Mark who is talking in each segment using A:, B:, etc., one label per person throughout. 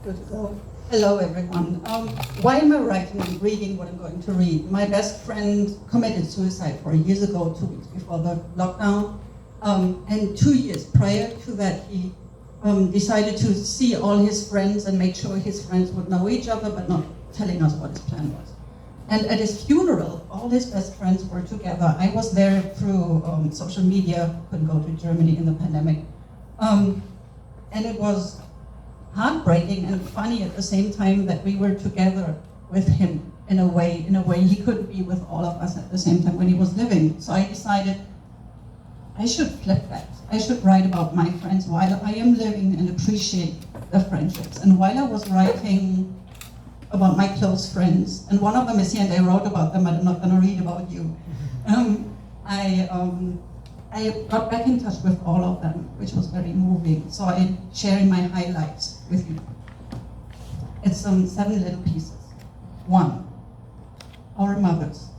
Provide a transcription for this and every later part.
A: Good to go. Hello, everyone. Why am I writing and reading what I'm going to read? My best friend committed suicide 4 years ago, 2 weeks before the lockdown. And 2 years prior to that, he decided to see all his friends and make sure his friends would know each other, but not telling us what his plan was. And at his funeral, all his best friends were together. I was there through social media, couldn't go to Germany in the pandemic. And it was heartbreaking and funny at the same time that we were together with him in a way he couldn't be with all of us at the same time when he was living. So I decided I should flip that. I should write about my friends while I am living and appreciate the friendships. And while I was writing about my close friends, and one of them is here and I wrote about them, but I'm not gonna read about you. I got back in touch with all of them, which was very moving. So I'm sharing my highlights with you. It's 7 little pieces. 1, our mothers.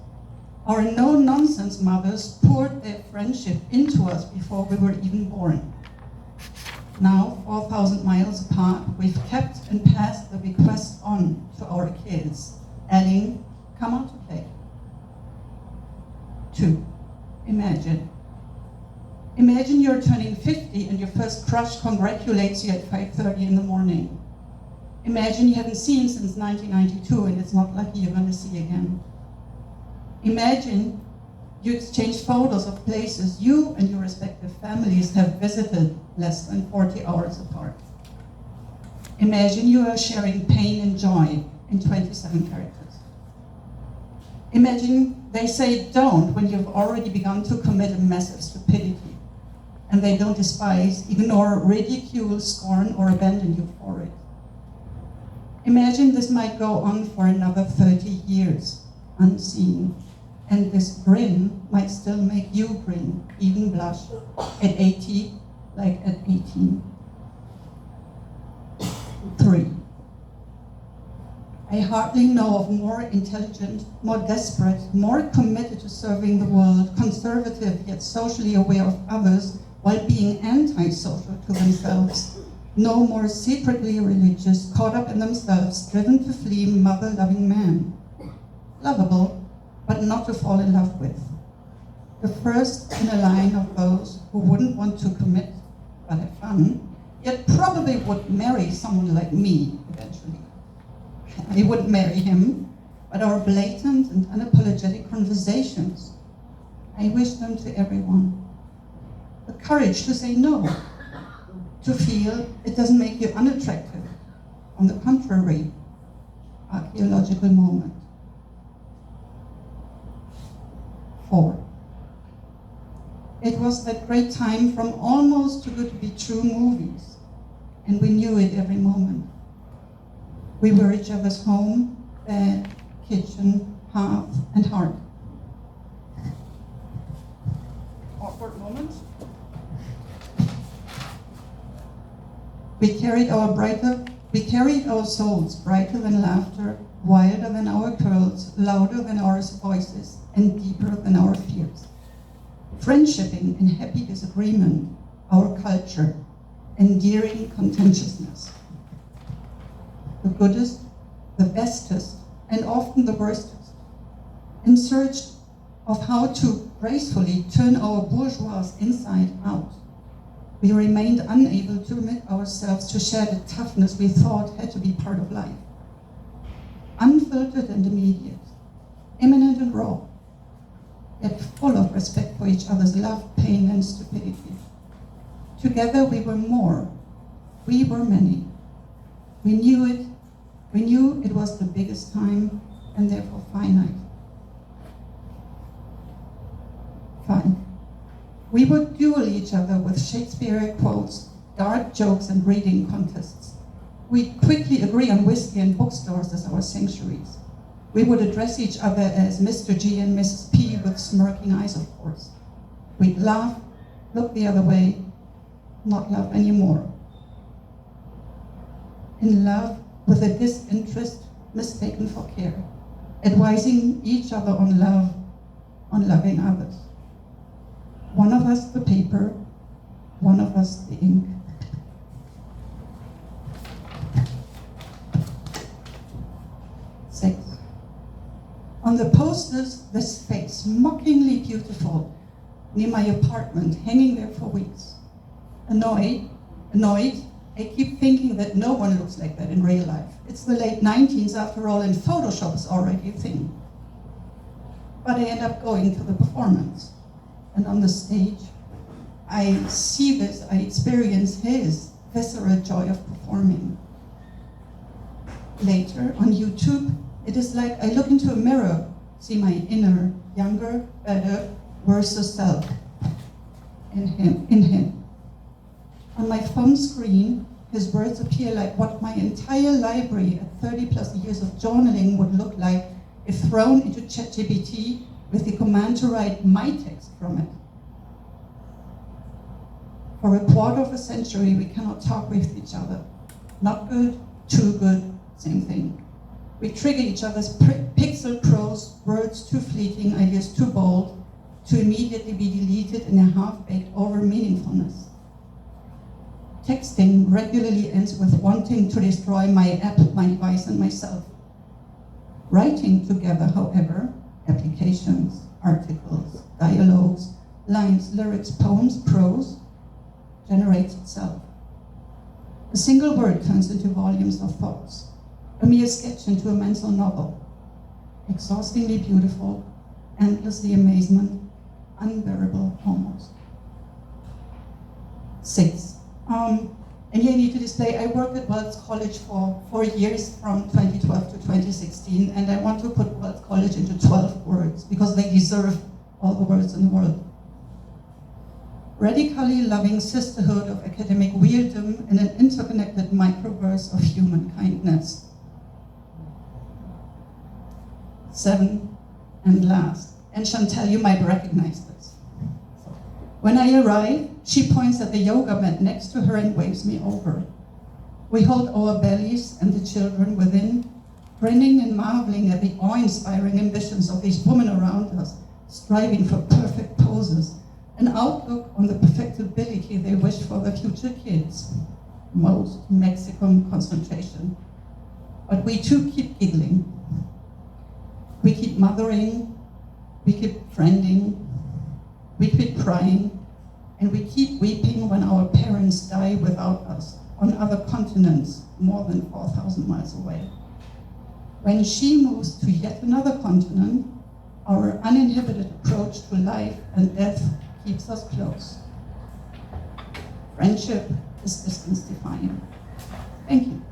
A: Our no-nonsense mothers poured their friendship into us before we were even born. Now, 4,000 miles apart, we've kept and passed the request on to our kids, adding, come out to play. 2, imagine. Imagine you're turning 50 and your first crush congratulates you at 5:30 in the morning. Imagine you haven't seen since 1992 and it's not likely you're going to see again. Imagine you exchange photos of places you and your respective families have visited less than 40 hours apart. Imagine you are sharing pain and joy in 27 characters. Imagine they say don't when you've already begun to commit a massive stupidity. And they don't despise, ignore, ridicule, scorn, or abandon you for it. Imagine this might go on for another 30 years, unseen, and this grin might still make you grin, even blush, at 80 like at 18. 3. I hardly know of more intelligent, more desperate, more committed to serving the world, conservative yet socially aware of others, while being antisocial to themselves, no more secretly religious, caught up in themselves, driven to flee mother-loving man. Lovable, but not to fall in love with. The first in a line of those who wouldn't want to commit, but have fun, yet probably would marry someone like me eventually. I wouldn't marry him, but our blatant and unapologetic conversations, I wish them to everyone. The courage to say no, to feel it doesn't make you unattractive. On the contrary, archaeological moment. 4. It was that great time from almost too good to be true movies, and we knew it every moment. We were each other's home, bed, kitchen, hearth, and heart. Awkward moment. We carried our souls brighter than laughter, wilder than our curls, louder than our voices, and deeper than our fears. Friendshipping in happy disagreement, our culture, endearing contentiousness. The goodest, the bestest, and often the worstest, in search of how to gracefully turn our bourgeois inside out. We remained unable to permit ourselves to share the toughness we thought had to be part of life. Unfiltered and immediate, imminent and raw, yet full of respect for each other's love, pain, and stupidity. Together we were more, we were many. We knew it was the biggest time and therefore finite. 5. We would duel each other with Shakespeare quotes, dark jokes, and reading contests. We'd quickly agree on whiskey and bookstores as our sanctuaries. We would address each other as Mr. G and Mrs. P with smirking eyes, of course. We'd laugh, look the other way, not love anymore. In love with a disinterest mistaken for care, advising each other on love, on loving others. One of us the paper, one of us the ink. On the posters, this face, mockingly beautiful, near my apartment, hanging there for weeks. Annoyed, I keep thinking that no one looks like that in real life. It's the late 90s after all, and Photoshop is already a thing. But I end up going to the performance. And on the stage, I see this, I experience his visceral joy of performing. Later, on YouTube, it is like I look into a mirror, see my inner, younger, better, worse self in him. On my phone screen, his words appear like what my entire library at 30 plus years of journaling would look like if thrown into ChatGPT with the command to write my text from it. For a quarter of a century, we cannot talk with each other. Not good, too good, same thing. We trigger each other's pixel prose, words too fleeting, ideas too bold, to immediately be deleted in a half-baked over-meaningfulness. Texting regularly ends with wanting to destroy my app, my device, and myself. Writing together, however, applications, articles, dialogues, lines, lyrics, poems, prose, generates itself. A single word turns into volumes of thoughts, a mere sketch into a mental novel. Exhaustingly beautiful, endlessly amazement, unbearable almost. 6. And here I need to display, I worked at Wells College for 4 years from 2012 to 2016, and I want to put Wells College into 12 words because they deserve all the words in the world. Radically loving sisterhood of academic weirdom in an interconnected microverse of human kindness. 7, and last, and Chantal, you might recognize this. When I arrive, she points at the yoga mat next to her and waves me over. We hold our bellies and the children within, grinning and marveling at the awe-inspiring ambitions of these women around us, striving for perfect poses, an outlook on the perfectibility they wish for their future kids. Most Mexican concentration. But we too keep giggling. We keep mothering, we keep friending, we keep crying, and we keep weeping when our parents die without us on other continents more than 4,000 miles away. When she moves to yet another continent, our uninhibited approach to life and death keeps us close. Friendship is distance defying. Thank you.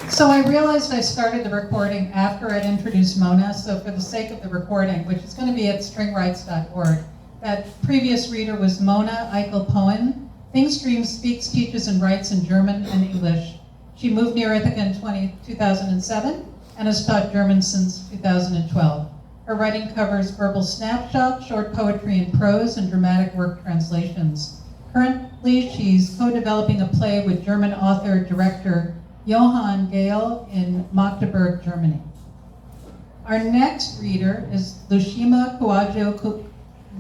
B: So I realized I started the recording after I'd introduced Mona, so for the sake of the recording, which is going to be at stringrights.org, that previous reader was Mona Eikel-Pohen. Thingstream speaks, teaches, and writes in German and English. She moved near Ithaca in 2007 and has taught German since 2012. Her writing covers verbal snapshots, short poetry and prose, and dramatic work translations. Currently, she's co-developing a play with German author-director Johann Gale in Magdeburg, Germany. Our next reader is Lushima Kuajo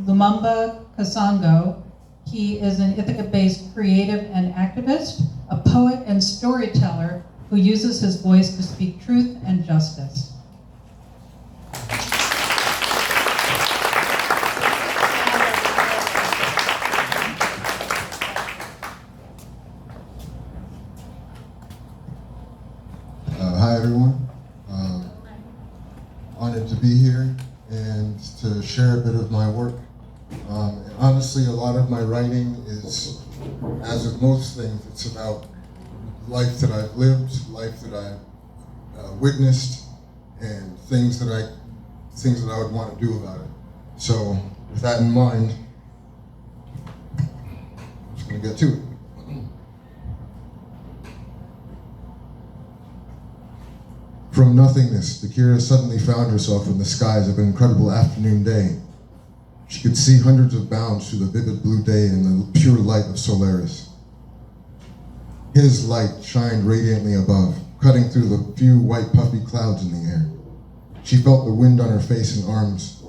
B: Lumumba-Kasongo. He is an Ithaca-based creative and activist, a poet and storyteller who uses his voice to speak truth and justice.
C: Hi everyone, honored to be here and to share a bit of my work. And honestly, a lot of my writing is, as with most things, it's about life that I've lived, life that I've witnessed, and things that I would want to do about it. So with that in mind, I'm just going to get to it. From nothingness, Dakira suddenly found herself in the skies of an incredible afternoon day. She could see hundreds of bounds through the vivid blue day and the pure light of Solaris. His light shined radiantly above, cutting through the few white puffy clouds in the air. She felt the wind on her face and arms.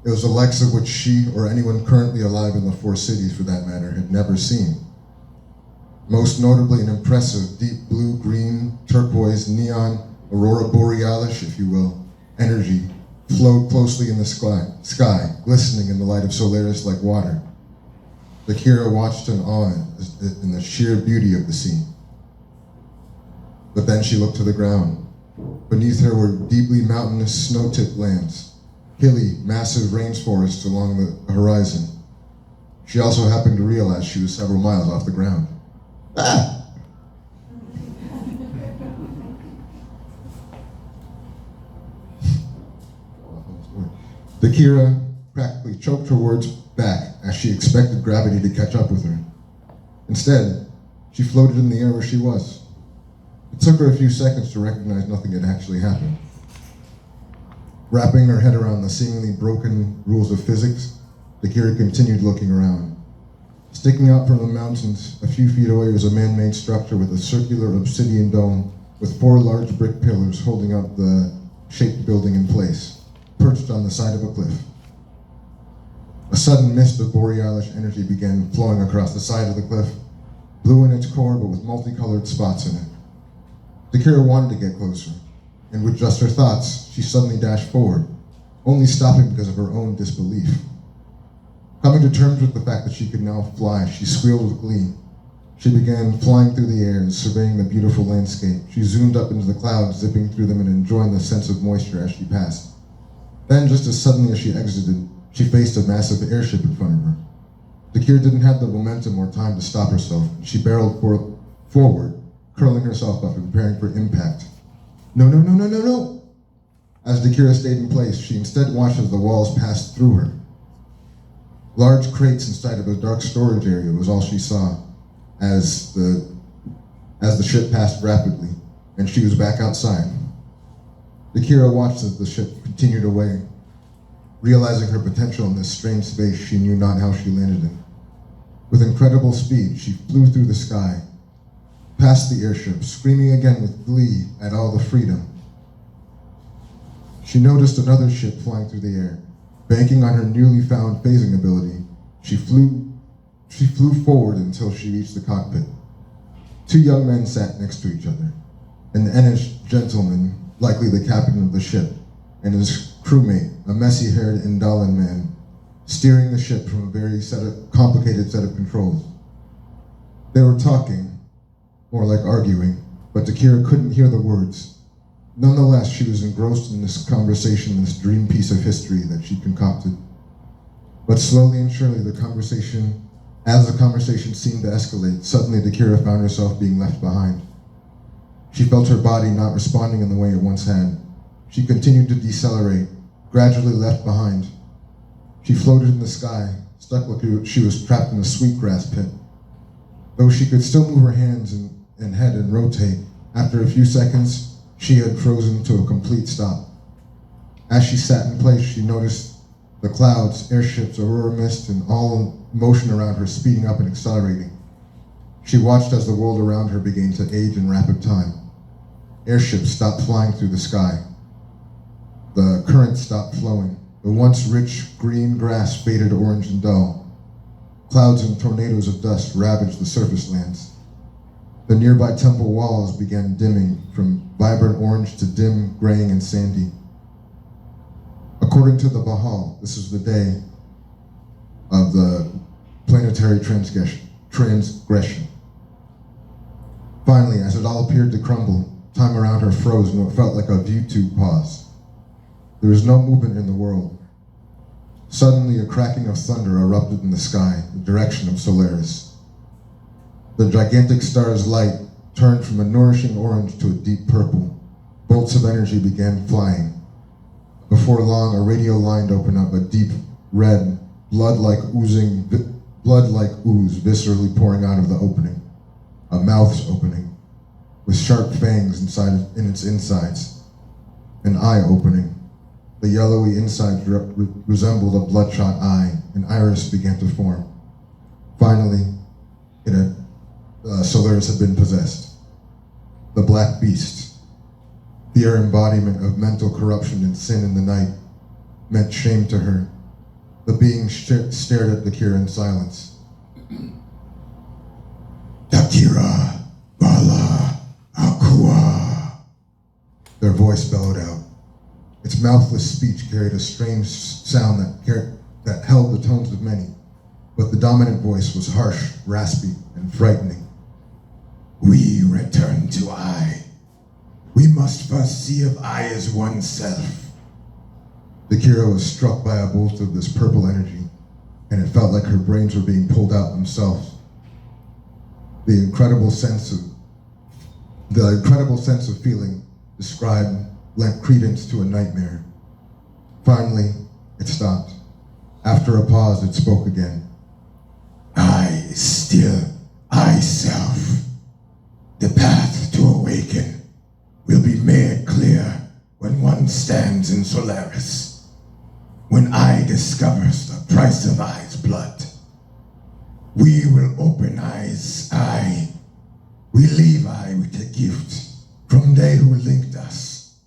C: It was the likes of which she, or anyone currently alive in the four cities for that matter, had never seen. Most notably an impressive deep blue, green, turquoise, neon, aurora borealis, if you will, energy flowed closely in the sky, glistening in the light of Solaris like water. Akira watched in awe in the sheer beauty of the scene. But then she looked to the ground. Beneath her were deeply mountainous, snow-tipped lands, hilly, massive rainforests along the horizon. She also happened to realize she was several miles off the ground. Ah! Akira practically choked her words back as she expected gravity to catch up with her. Instead, she floated in the air where she was. It took her a few seconds to recognize nothing had actually happened. Wrapping her head around the seemingly broken rules of physics, Akira continued looking around. Sticking out from the mountains a few feet away was a man-made structure with a circular obsidian dome with 4 large brick pillars holding up the shaped building in place, perched on the side of a cliff. A sudden mist of borealis energy began flowing across the side of the cliff, blue in its core but with multicolored spots in it. Akira wanted to get closer, and with just her thoughts, she suddenly dashed forward, only stopping because of her own disbelief. Coming to terms with the fact that she could now fly, she squealed with glee. She began flying through the air and surveying the beautiful landscape. She zoomed up into the clouds, zipping through them and enjoying the sense of moisture as she passed. Then, just as suddenly as she exited, she faced a massive airship in front of her. Akira didn't have the momentum or time to stop herself. She barreled forward, curling herself up and preparing for impact. No, no, no, no, no, no! As Akira stayed in place, she instead watched as the walls passed through her. Large crates inside of a dark storage area was all she saw as the ship passed rapidly, and she was back outside. Akira watched as the ship continued away. Realizing her potential in this strange space she knew not how she landed in. With incredible speed, she flew through the sky, past the airship, screaming again with glee at all the freedom. She noticed another ship flying through the air. Banking on her newly found phasing ability, she flew forward until she reached the cockpit. 2 young men sat next to each other. An Enish gentleman, likely the captain of the ship, and his crewmate, a messy-haired Indalan man, steering the ship from a very complicated set of controls. They were talking, more like arguing, but Akira couldn't hear the words. Nonetheless, she was engrossed in this conversation, this dream piece of history that she concocted. But slowly and surely, as the conversation seemed to escalate, suddenly Akira found herself being left behind. She felt her body not responding in the way it once had. She continued to decelerate, gradually left behind. She floated in the sky, stuck like she was trapped in a sweetgrass pit. Though she could still move her hands and head and rotate, after a few seconds, she had frozen to a complete stop. As she sat in place, she noticed the clouds, airships, aurora mist, and all motion around her speeding up and accelerating. She watched as the world around her began to age in rapid time. Airships stopped flying through the sky. The current stopped flowing. The once rich green grass faded orange and dull. Clouds and tornadoes of dust ravaged the surface lands. The nearby temple walls began dimming from vibrant orange to dim graying and sandy. According to the Bahal, this is the day of the planetary transgression. Finally, as it all appeared to crumble, time around her froze and what felt like a view tube paused. There was no movement in the world. Suddenly, a cracking of thunder erupted in the sky, the direction of Solaris. The gigantic star's light turned from a nourishing orange to a deep purple. Bolts of energy began flying. Before long, a radio line opened up, a deep red, blood-like ooze viscerally pouring out of the opening. A mouth's opening, with sharp fangs in its insides. An eye opening. The yellowy inside resembled a bloodshot eye. An iris began to form. Finally, Solaris had been possessed. The Black Beast, the embodiment of mental corruption and sin in the night, meant shame to her. The being stared at Akira in silence. Akira, voice bellowed out. Its mouthless speech carried a strange sound that held the tones of many, but the dominant voice was harsh, raspy, and frightening. We return to I. We must first see if I is oneself. The Kira was struck by a bolt of this purple energy, and it felt like her brains were being pulled out themselves. The incredible sense of feeling described lent credence to a nightmare. Finally, it stopped. After a pause, it spoke again. I is still I self. The path to awaken will be made clear when one stands in Solaris. When I discovers the price of I's blood, we will open I's eye. We leave I with a gift from they who linked us.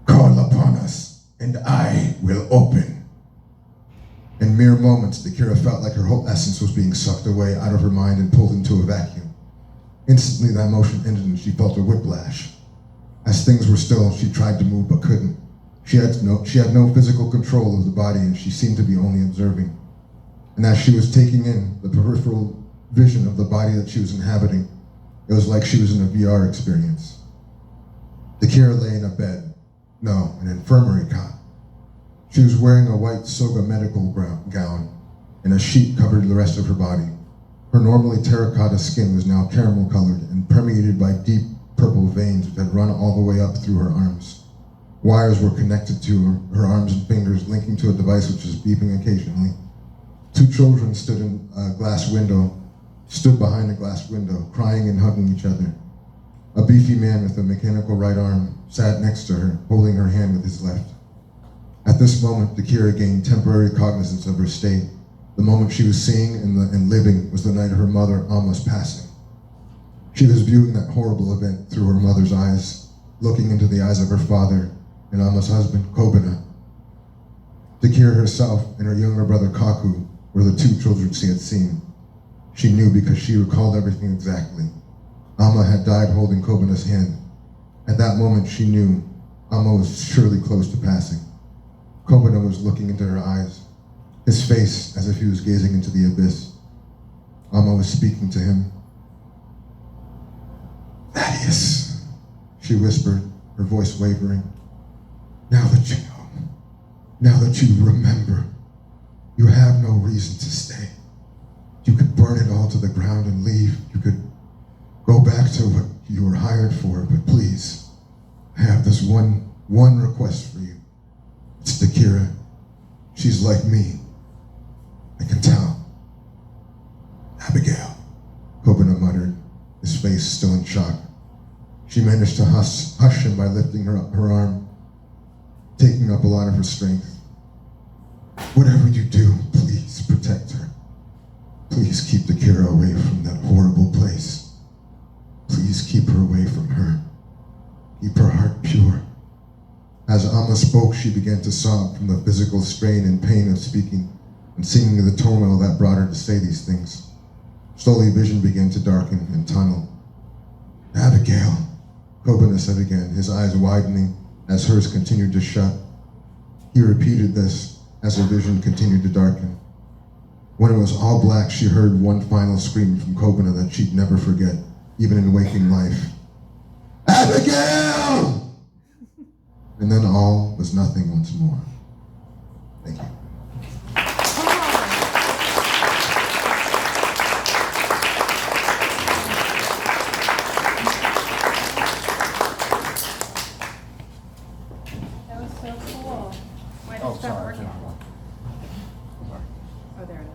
C: Call upon us, and I will open. In mere moments, the Kira felt like her whole essence was being sucked away out of her mind and pulled into a vacuum. Instantly, that motion ended and she felt a whiplash. As things were still, she tried to move but couldn't. She had no physical control of the body, and she seemed to be only observing. And as she was taking in the peripheral vision of the body that she was inhabiting, it was like she was in a VR experience. The Kira lay in a bed, an infirmary cot. She was wearing a white soga medical gown, and a sheet covered the rest of her body. Her normally terracotta skin was now caramel colored and permeated by deep purple veins that had run all the way up through her arms. Wires were connected to her arms and fingers, linking to a device which was beeping occasionally. Two children stood behind a glass window, crying and hugging each other. A beefy man with a mechanical right arm sat next to her, holding her hand with his left. At this moment, the Kira gained temporary cognizance of her state. The moment she was seeing and living was the night of her mother Alma's passing. She was viewing that horrible event through her mother's eyes, looking into the eyes of her father and Alma's husband, Kobina. The Kira herself and her younger brother Kaku were the two children she had seen. She knew because she recalled everything exactly. Alma had died holding Kobina's hand. At that moment, she knew Alma was surely close to passing. Kobina was looking into her eyes, his face as if he was gazing into the abyss. Alma was speaking to him. Thaddeus, she whispered, her voice wavering. Now that you know, now that you remember, you have no reason to stay. You could burn it all to the ground and leave. You could go back to what you were hired for, but please, I have this one request for you. It's the Kira. She's like me. I can tell. Abigail, Kobina muttered, his face still in shock. She managed to hush him by lifting her arm, taking up a lot of her strength. Whatever you do, please protect her. Please keep the Kira away from that horrible place. Please keep her away from her. Keep her heart pure. As Alma spoke, she began to sob from the physical strain and pain of speaking, and seemingly the turmoil that brought her to say these things. Slowly, vision began to darken and tunnel. Abigail, Kobina said again, his eyes widening as hers continued to shut. He repeated this as her vision continued to darken. When it was all black, she heard one final scream from Kobina that she'd never forget, even in waking life. Abigail! And then all was nothing once more. Thank you.
D: That was so cool. Why did it stop working? Oh, there it is.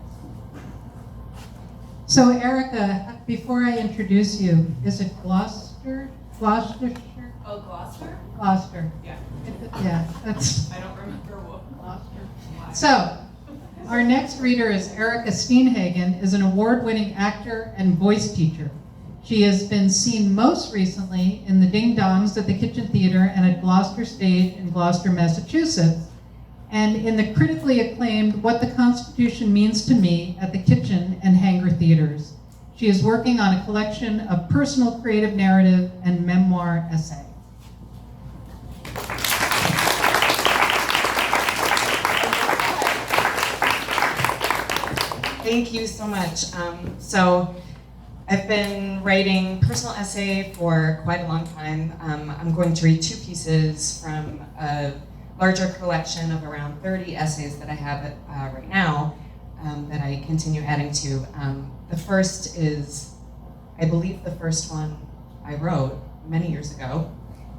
B: So Erica, before I introduce you, is it Gloucestershire?
D: Oh, Gloucester?
B: Gloucester.
D: Yeah.
B: Yeah, that's
D: I don't remember what.
B: Gloucester. So, our next reader is Erica Steinhagen, is an award-winning actor and voice teacher. She has been seen most recently in the Ding Dongs at the Kitchen Theater and at Gloucester Stage in Gloucester, Massachusetts, and in the critically acclaimed What the Constitution Means to Me at the Kitchen and Hanger Theaters. She is working on a collection of personal creative narrative and memoir essay.
E: Thank you so much. So I've been writing personal essay for quite a long time. I'm going to read two pieces from a larger collection of around 30 essays that I have right now that I continue adding to. The first is, I believe the first one I wrote many years ago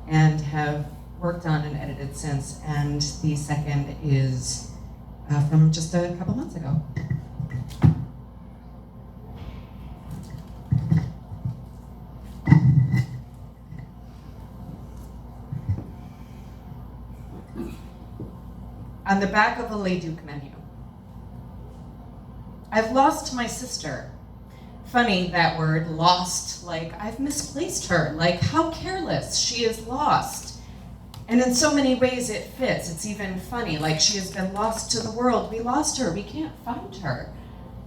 E: and have worked on and edited since, and the second is from just a couple months ago. On the back of a Les Duc menu. I've lost my sister. Funny, that word, lost, like I've misplaced her, like how careless, she is lost. And in so many ways it fits, it's even funny, like she has been lost to the world. We lost her, we can't find her.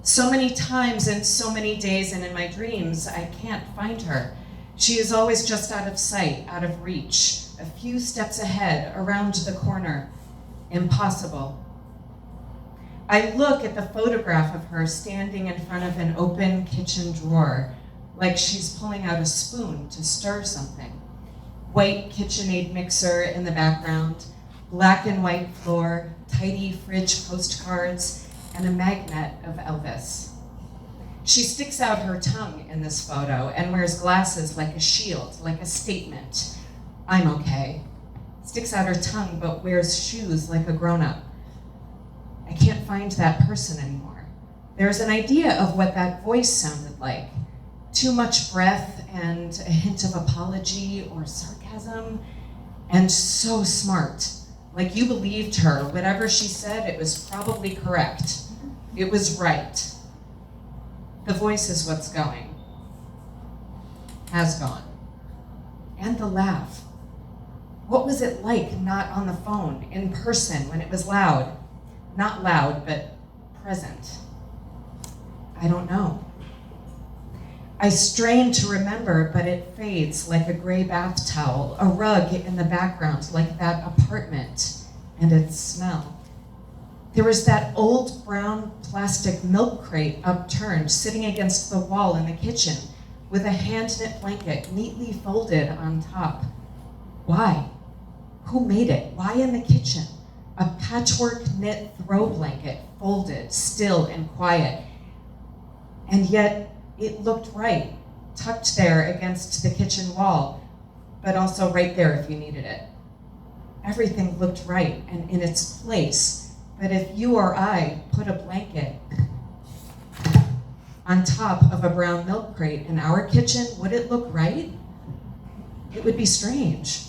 E: So many times and so many days and in my dreams, I can't find her. She is always just out of sight, out of reach, a few steps ahead, around the corner. Impossible. I look at the photograph of her standing in front of an open kitchen drawer, like she's pulling out a spoon to stir something. White KitchenAid mixer in the background, black and white floor, tidy fridge postcards, and a magnet of Elvis. She sticks out her tongue in this photo and wears glasses like a shield, like a statement. I'm okay. Sticks out her tongue but wears shoes like a grown-up. I can't find that person anymore. There's an idea of what that voice sounded like. Too much breath and a hint of apology or sarcasm, and so smart. Like you believed her. Whatever she said, it was probably correct. It was right. The voice is what's going. Has gone. And the laugh. What was it like not on the phone, in person, when it was loud? Not loud, but present. I don't know. I strain to remember, but it fades like a gray bath towel, a rug in the background, like that apartment, and its smell. There was that old brown plastic milk crate upturned, sitting against the wall in the kitchen, with a hand-knit blanket neatly folded on top. Why? Who made it? Why in the kitchen? A patchwork knit throw blanket, folded, still and quiet. And yet it looked right, tucked there against the kitchen wall, but also right there if you needed it. Everything looked right and in its place, but if you or I put a blanket on top of a brown milk crate in our kitchen, would it look right? It would be strange.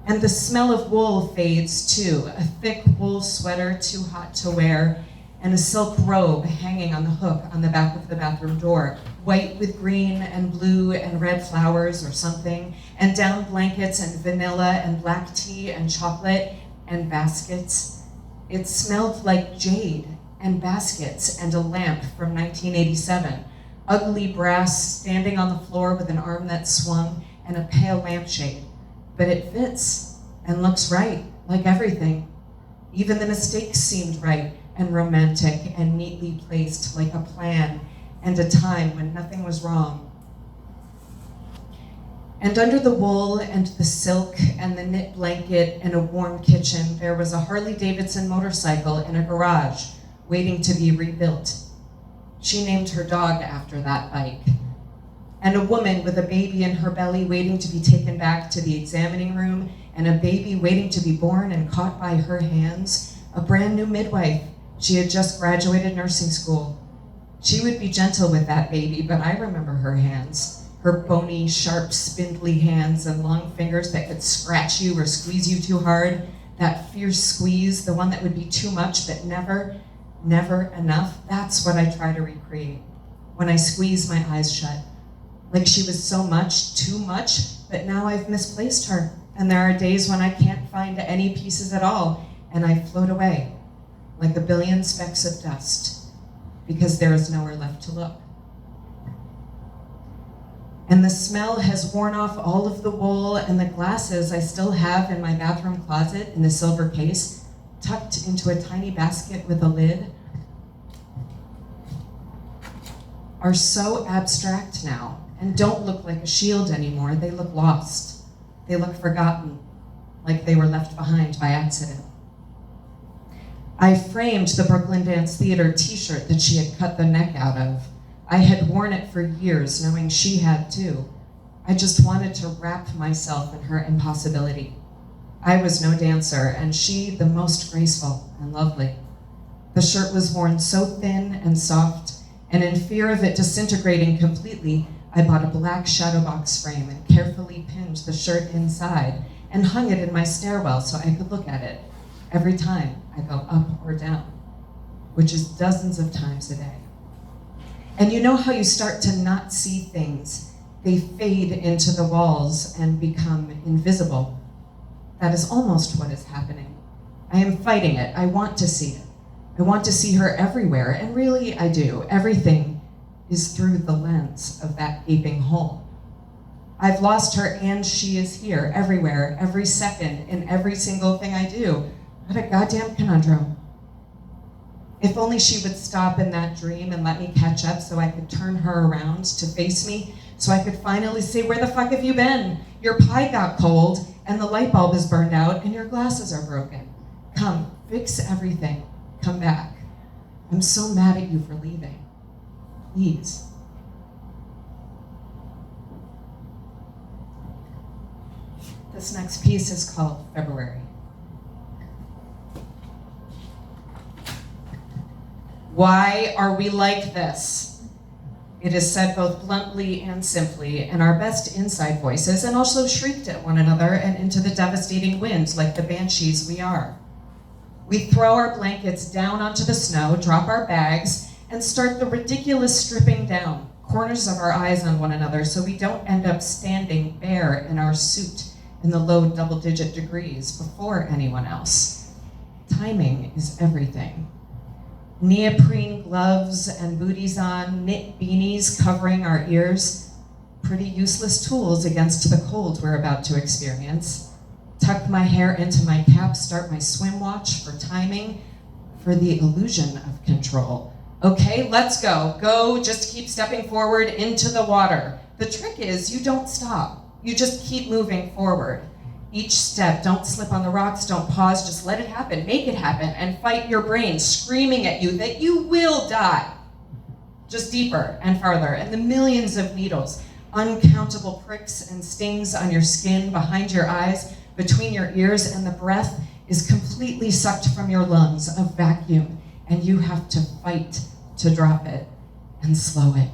E: And the smell of wool fades too, a thick wool sweater too hot to wear, and a silk robe hanging on the hook on the back of the bathroom door, white with green and blue and red flowers or something, and down blankets and vanilla and black tea and chocolate and baskets. It smelled like jade and baskets and a lamp from 1987, ugly brass standing on the floor with an arm that swung and a pale lampshade. But it fits and looks right, like everything. Even the mistakes seemed right and romantic and neatly placed, like a plan and a time when nothing was wrong. And under the wool and the silk and the knit blanket in a warm kitchen, there was a Harley-Davidson motorcycle in a garage waiting to be rebuilt. She named her dog after that bike. And a woman with a baby in her belly waiting to be taken back to the examining room, and a baby waiting to be born and caught by her hands, a brand new midwife. She had just graduated nursing school. She would be gentle with that baby, but I remember her hands, her bony, sharp, spindly hands and long fingers that could scratch you or squeeze you too hard, that fierce squeeze, the one that would be too much but never, never enough. That's what I try to recreate when I squeeze my eyes shut. Like she was so much, too much, but now I've misplaced her. And there are days when I can't find any pieces at all, and I float away, like a billion specks of dust, because there is nowhere left to look. And the smell has worn off all of the wool, and the glasses I still have in my bathroom closet in the silver case, tucked into a tiny basket with a lid. are so abstract now and don't look like a shield anymore. They look lost. They look forgotten, like they were left behind by accident. I framed the Brooklyn Dance Theater t-shirt that she had cut the neck out of. I had worn it for years, knowing she had too. I just wanted to wrap myself in her impossibility. I was no dancer, and she the most graceful and lovely. The shirt was worn so thin and soft, and in fear of it disintegrating completely, I bought a black shadow box frame and carefully pinned the shirt inside and hung it in my stairwell so I could look at it every time I go up or down, which is dozens of times a day. And you know how you start to not see things? They fade into the walls and become invisible. That is almost what is happening. I am fighting it. I want to see it. I want to see her everywhere, and really I do. Everything is through the lens of that gaping hole. I've lost her and she is here, everywhere, every second, in every single thing I do. What a goddamn conundrum. If only she would stop in that dream and let me catch up so I could turn her around to face me, so I could finally say, where the fuck have you been? Your pie got cold and the light bulb is burned out and your glasses are broken. Come, fix everything. Come back. I'm so mad at you for leaving. Please. This next piece is called February. Why are we like this? It is said both bluntly and simply in our best inside voices, and also shrieked at one another and into the devastating wind like the banshees we are. We throw our blankets down onto the snow, drop our bags, and start the ridiculous stripping down, corners of our eyes on one another so we don't end up standing bare in our suit in the low double-digit degrees before anyone else. Timing is everything. Neoprene gloves and booties on, knit beanies covering our ears, pretty useless tools against the cold we're about to experience. Tuck my hair into my cap, start my swim watch for timing, for the illusion of control. Okay, let's go. Go, just keep stepping forward into the water. The trick is you don't stop. You just keep moving forward. Each step, don't slip on the rocks, don't pause, just let it happen, make it happen, and fight your brain screaming at you that you will die. Just deeper and farther, and the millions of needles, uncountable pricks and stings on your skin, behind your eyes, between your ears, and the breath is completely sucked from your lungs, a vacuum, and you have to fight to drop it and slow it.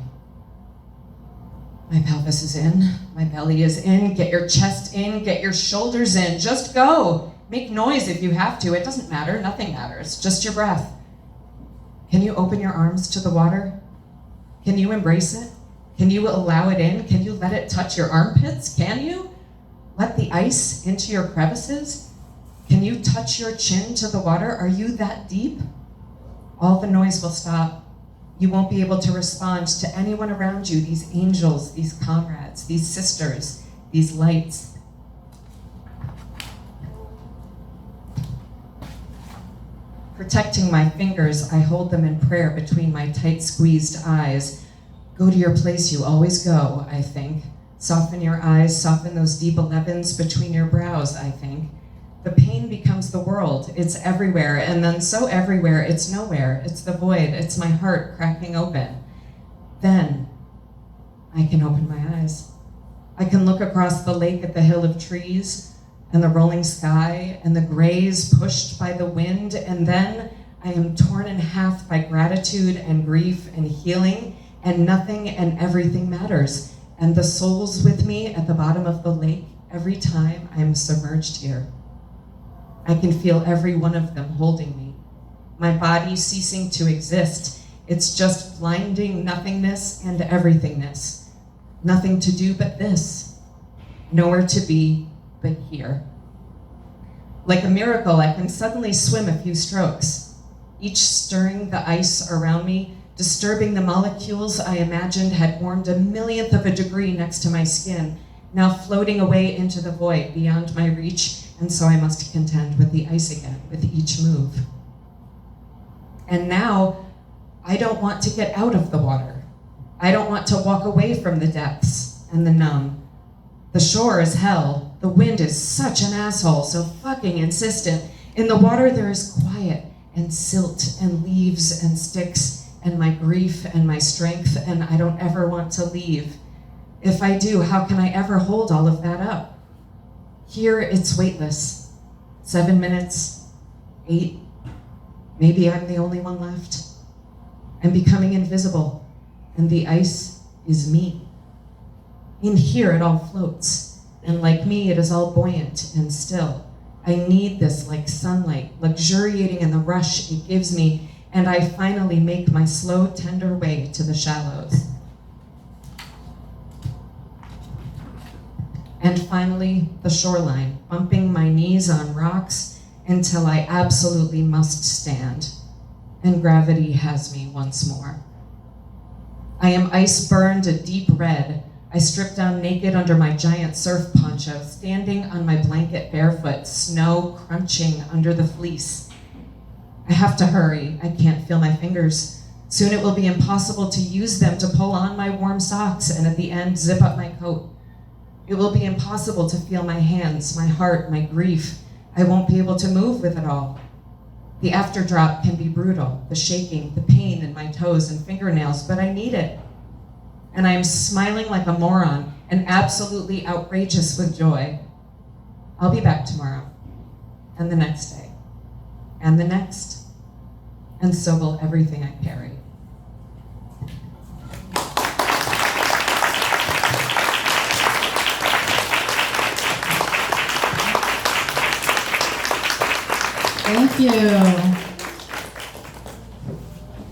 E: My pelvis is in, my belly is in, get your chest in, get your shoulders in, just go. Make noise if you have to, it doesn't matter, nothing matters, just your breath. Can you open your arms to the water? Can you embrace it? Can you allow it in? Can you let it touch your armpits? Can you? Let the ice into your crevices? Can you touch your chin to the water? Are you that deep? All the noise will stop. You won't be able to respond to anyone around you, these angels, these comrades, these sisters, these lights. Protecting my fingers, I hold them in prayer between my tight squeezed eyes. Go to your place you always go, I think. Soften your eyes, soften those deep 11s between your brows, I think. The pain becomes the world, it's everywhere, and then so everywhere, it's nowhere, it's the void, it's my heart cracking open. Then, I can open my eyes. I can look across the lake at the hill of trees, and the rolling sky, and the grays pushed by the wind, and then I am torn in half by gratitude and grief and healing, and nothing and everything matters, and the souls with me at the bottom of the lake every time I am submerged here. I can feel every one of them holding me. My body ceasing to exist. It's just blinding nothingness and everythingness. Nothing to do but this. Nowhere to be but here. Like a miracle, I can suddenly swim a few strokes, each stirring the ice around me, disturbing the molecules I imagined had warmed a millionth of a degree next to my skin, now floating away into the void beyond my reach, and so I must contend with the ice again with each move. And now, I don't want to get out of the water. I don't want to walk away from the depths and the numb. The shore is hell. The wind is such an asshole, so fucking insistent. In the water there is quiet and silt and leaves and sticks and my grief and my strength, and I don't ever want to leave. If I do, how can I ever hold all of that up? Here it's weightless. 7 minutes, 8, maybe I'm the only one left. I'm becoming invisible, and the ice is me. In here it all floats, and like me it is all buoyant and still. I need this like sunlight, luxuriating in the rush it gives me, and I finally make my slow, tender way to the shallows. And finally, the shoreline, bumping my knees on rocks until I absolutely must stand, and gravity has me once more. I am ice burned a deep red. I strip down naked under my giant surf poncho, standing on my blanket barefoot, snow crunching under the fleece. I have to hurry. I can't feel my fingers. Soon it will be impossible to use them to pull on my warm socks and at the end zip up my coat. It will be impossible to feel my hands, my heart, my grief. I won't be able to move with it all. The afterdrop can be brutal, the shaking, the pain in my toes and fingernails, but I need it. And I am smiling like a moron and absolutely outrageous with joy. I'll be back tomorrow, and the next day, and the next, and so will everything I carry.
B: Thank you.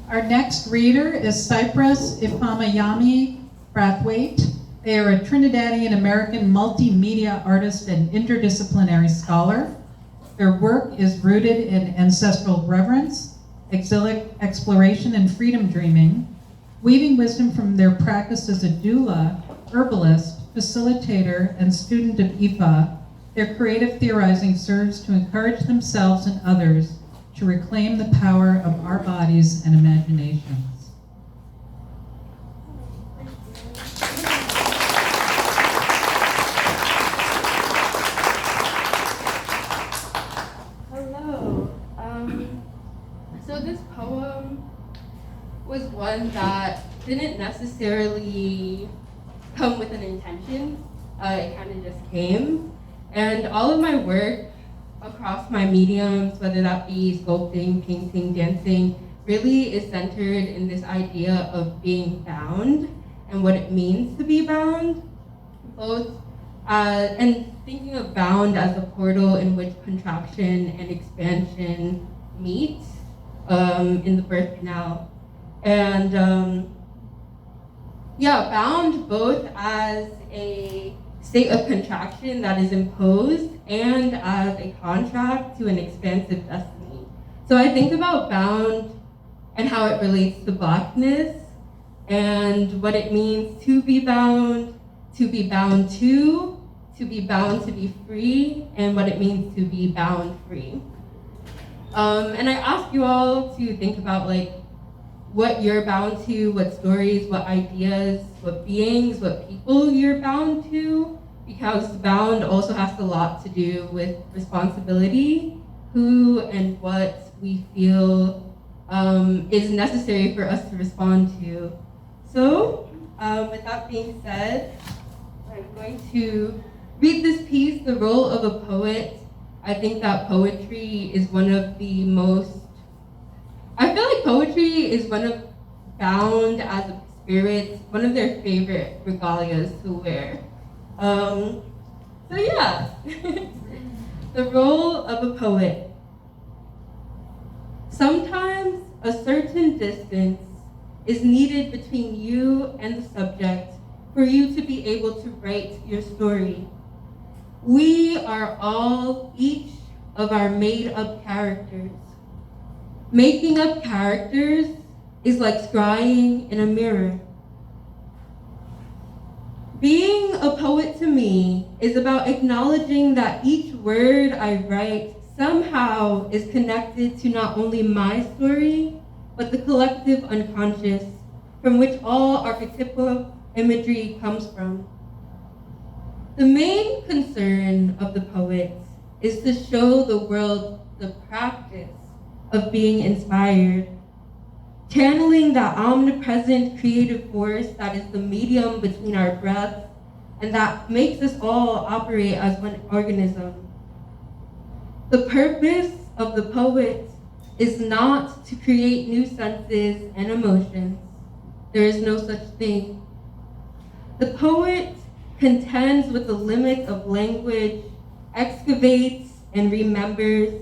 B: Our next reader is Cyepress Brathwaite. They are a Trinidadian-American multimedia artist and interdisciplinary scholar. Their work is rooted in ancestral reverence, exilic exploration, and freedom dreaming, weaving wisdom from their practice as a doula, herbalist, facilitator, and student of Ifa. Their creative theorizing serves to encourage themselves and others to reclaim the power of our bodies and imaginations.
D: Hello. So this poem was one that didn't necessarily come with an intention. It kind of just came. And all of my work across my mediums, whether that be sculpting, painting, dancing, really is centered in this idea of being bound and what it means to be bound, both and thinking of bound as a portal in which contraction and expansion meet in the birth canal. And bound both as a state of contraction that is imposed and as a contract to an expansive destiny. So I think about bound and how it relates to Blackness and what it means to be bound to be bound to be bound to be free, and what it means to be bound free. And I ask you all to think about like what you're bound to, what stories, what ideas, what beings, what people you're bound to, because bound also has a lot to do with responsibility, who and what we feel is necessary for us to respond to. So, with that being said, I'm going to read this piece, The Role of a Poet. I think that poetry is one of the most, I feel like poetry is one of bound as a spirit, one of their favorite regalias to wear. The role of a poet. Sometimes a certain distance is needed between you and the subject for you to be able to write your story. We are all each of our made-up characters. Making up characters is like scrying in a mirror. Being a poet to me is about acknowledging that each word I write somehow is connected to not only my story, but the collective unconscious, from which all archetypal imagery comes from. The main concern of the poet is to show the world the practice of being inspired, channeling that omnipresent creative force that is the medium between our breaths and that makes us all operate as one organism. The purpose of the poet is not to create new senses and emotions. There is no such thing. The poet contends with the limits of language, excavates and remembers,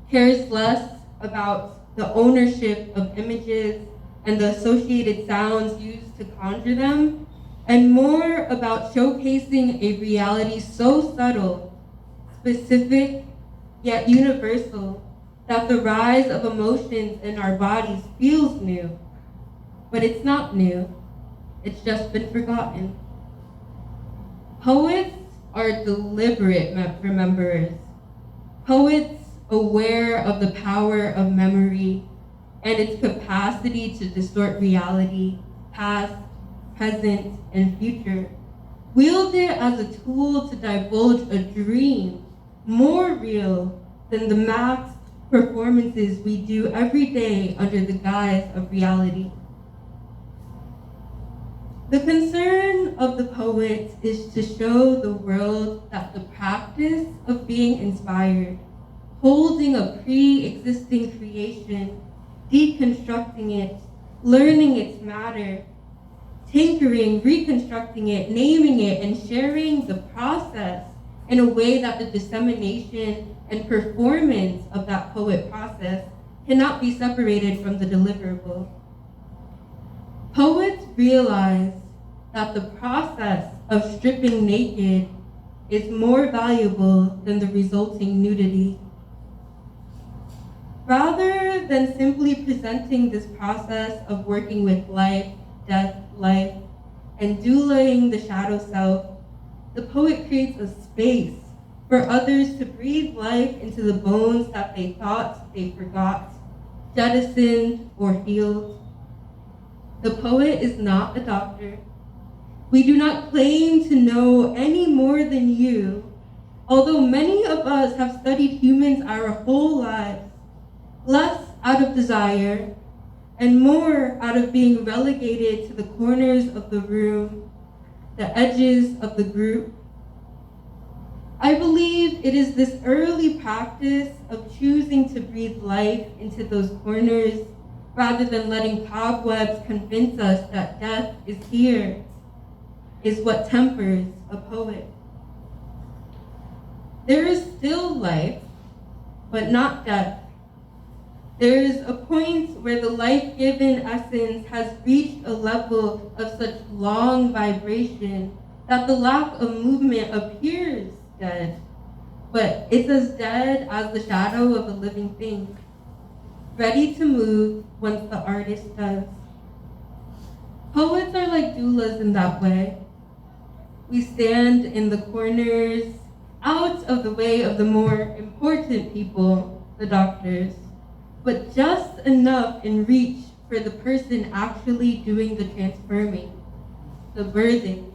D: cares less about the ownership of images and the associated sounds used to conjure them, and more about showcasing a reality so subtle, specific, yet universal, that the rise of emotions in our bodies feels new. But it's not new, it's just been forgotten. Poets are deliberate rememberers. Poets aware of the power of memory and its capacity to distort reality, past, present, and future. Wield it as a tool to divulge a dream more real than the masked performances we do every day under the guise of reality. The concern of the poet is to show the world that the practice of being inspired, holding a pre-existing creation, deconstructing it, learning its matter, tinkering, reconstructing it, naming it, and sharing the process in a way that the dissemination and performance of that poet process cannot be separated from the deliverable. Poets realize that the process of stripping naked is more valuable than the resulting nudity. Rather than simply presenting this process of working with life, death, life, and dueling the shadow self, the poet creates a space for others to breathe life into the bones that they thought they forgot, jettisoned, or healed. The poet is not a doctor. We do not claim to know any more than you, although many of us have studied humans our whole lives, less out of desire and more out of being relegated to the corners of the room, the edges of the group. I believe it is this early practice of choosing to breathe life into those corners rather than letting cobwebs convince us that death is here, is what tempers a poet. There is still life, but not death. There is a point where the life-given essence has reached a level of such long vibration that the lack of movement appears dead, but it's as dead as the shadow of a living thing, ready to move once the artist does. Poets are like doulas in that way. We stand in the corners, out of the way of the more important people, the doctors, but just enough in reach for the person actually doing the transforming, the birthing.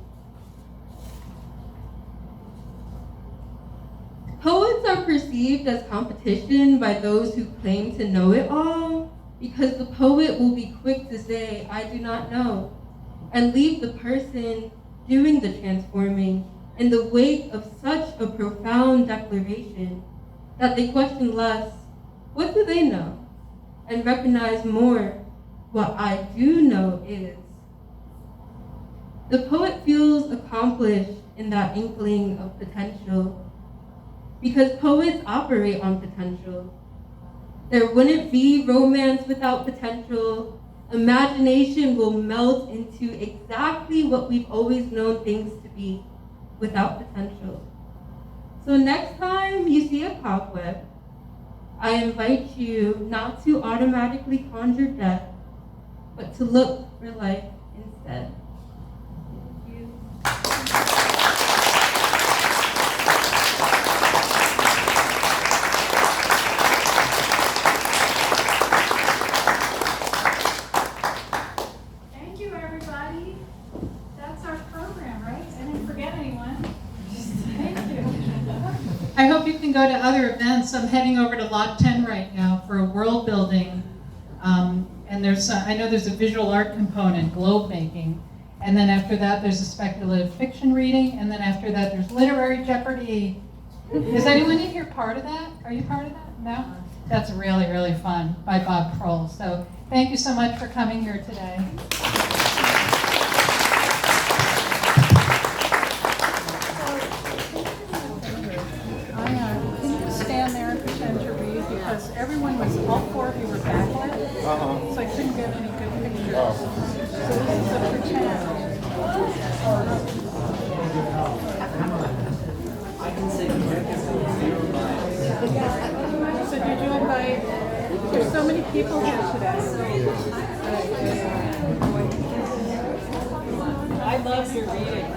D: Poets are perceived as competition by those who claim to know it all, because the poet will be quick to say, I do not know, and leave the person doing the transforming in the wake of such a profound declaration that they question less, what do they know? And recognize more, what I do know is. The poet feels accomplished in that inkling of potential, because poets operate on potential. There wouldn't be romance without potential. Imagination will melt into exactly what we've always known things to be without potential. So next time you see a cobweb, I invite you not to automatically conjure death, but to look for life instead. Thank you.
E: Thank
B: can go to other events. I'm heading over to Lot 10 right now for a world building. And I know there's a visual art component, globe making. And then after that, there's a speculative fiction reading. And then after that, there's literary Jeopardy. Is anyone in here part of that? Are you part of that? No? That's really, really fun by Bob Kroll. So thank you so much for coming here today. Can you stand there and pretend to read? Because everyone was, all four of you were backlit, so I couldn't get any good pictures. So this is a pretend. So did you invite, there's so many people here today. I loved your reading, I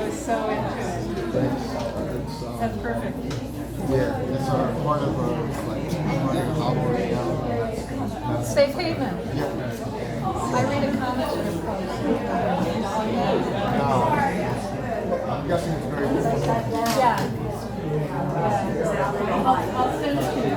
B: was so into it. That's perfect.
C: Yeah, it's part of our
B: Safe haven. I read a comic strip called
C: I'm guessing it's very good.
B: Yeah. I'll send it to you.